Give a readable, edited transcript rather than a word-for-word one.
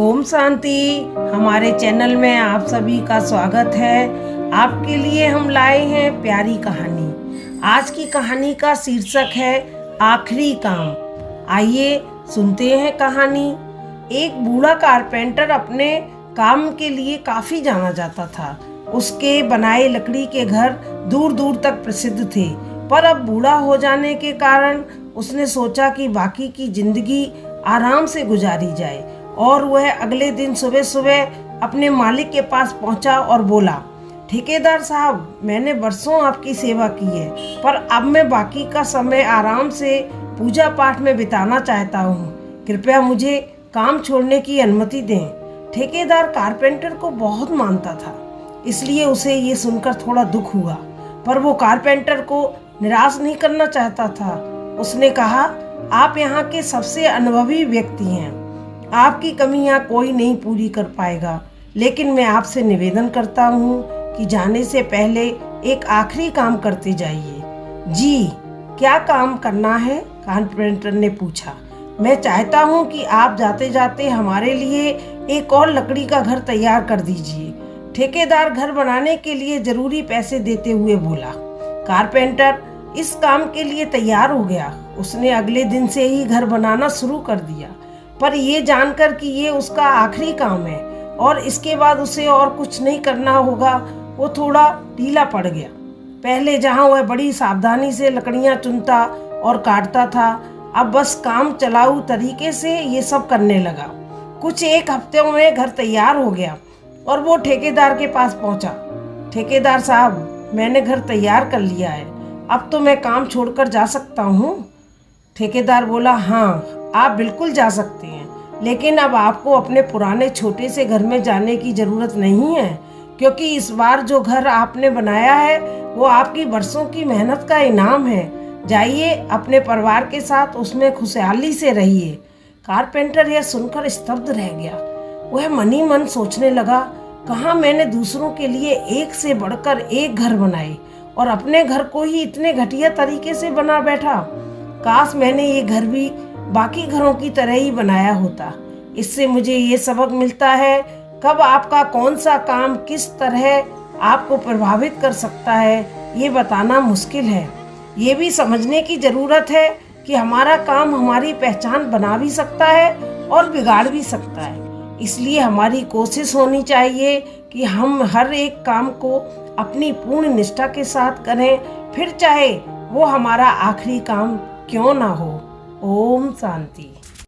ओम शांति। हमारे चैनल में आप सभी का स्वागत है। आपके लिए हम लाए हैं प्यारी कहानी। आज की कहानी का शीर्षक है आखिरी काम। आइए सुनते हैं कहानी। एक बूढ़ा कारपेंटर अपने काम के लिए काफी जाना जाता था। उसके बनाए लकड़ी के घर दूर दूर तक प्रसिद्ध थे, पर अब बूढ़ा हो जाने के कारण उसने सोचा कि बाकी की जिंदगी आराम से गुजारी जाए, और वह अगले दिन सुबह सुबह अपने मालिक के पास पहुंचा और बोला, ठेकेदार साहब, मैंने बरसों आपकी सेवा की है, पर अब मैं बाकी का समय आराम से पूजा पाठ में बिताना चाहता हूँ। कृपया मुझे काम छोड़ने की अनुमति दें। ठेकेदार कारपेंटर को बहुत मानता था, इसलिए उसे ये सुनकर थोड़ा दुख हुआ, पर वो कारपेंटर को निराश नहीं करना चाहता था। उसने कहा, आप यहाँ के सबसे अनुभवी व्यक्ति हैं, आपकी कमियां कोई नहीं पूरी कर पाएगा, लेकिन मैं आपसे निवेदन करता हूँ कि जाने से पहले एक आखिरी काम करते जाइए। जी, क्या काम करना है? कारपेंटर ने पूछा। मैं चाहता हूँ कि आप जाते जाते हमारे लिए एक और लकड़ी का घर तैयार कर दीजिए। ठेकेदार घर बनाने के लिए जरूरी पैसे देते हुए बोला। कारपेंटर इस काम के लिए तैयार हो गया। उसने अगले दिन से ही घर बनाना शुरू कर दिया, पर यह जानकर कि ये उसका आखिरी काम है और इसके बाद उसे और कुछ नहीं करना होगा, वो थोड़ा ढीला पड़ गया। पहले जहां वह बड़ी सावधानी से लकड़ियां चुनता और काटता था, अब बस काम चलाऊ तरीके से ये सब करने लगा। कुछ एक हफ्ते में घर तैयार हो गया और वो ठेकेदार के पास पहुंचा। ठेकेदार साहब, मैंने घर तैयार कर लिया है, अब तो मैं काम छोड़कर जा सकता हूँ। ठेकेदार बोला, हाँ, आप बिल्कुल जा सकते हैं, लेकिन अब आपको अपने पुराने छोटे से घर में जाने की ज़रूरत नहीं है, क्योंकि इस बार जो घर आपने बनाया है वो आपकी बरसों की मेहनत का इनाम है। जाइए, अपने परिवार के साथ उसमें खुशहाली से रहिए। कारपेंटर यह सुनकर स्तब्ध रह गया। वह मन ही मन सोचने लगा, कहाँ मैंने दूसरों के लिए एक से बढ़कर एक घर बनाए और अपने घर को ही इतने घटिया तरीके से बना बैठा। काश मैंने ये घर भी बाकी घरों की तरह ही बनाया होता। इससे मुझे ये सबक मिलता है, कब आपका कौन सा काम किस तरह आपको प्रभावित कर सकता है ये बताना मुश्किल है। ये भी समझने की ज़रूरत है कि हमारा काम हमारी पहचान बना भी सकता है और बिगाड़ भी सकता है। इसलिए हमारी कोशिश होनी चाहिए कि हम हर एक काम को अपनी पूर्ण निष्ठा के साथ करें, फिर चाहे वो हमारा आखिरी काम क्यों ना हो। ओम शांति।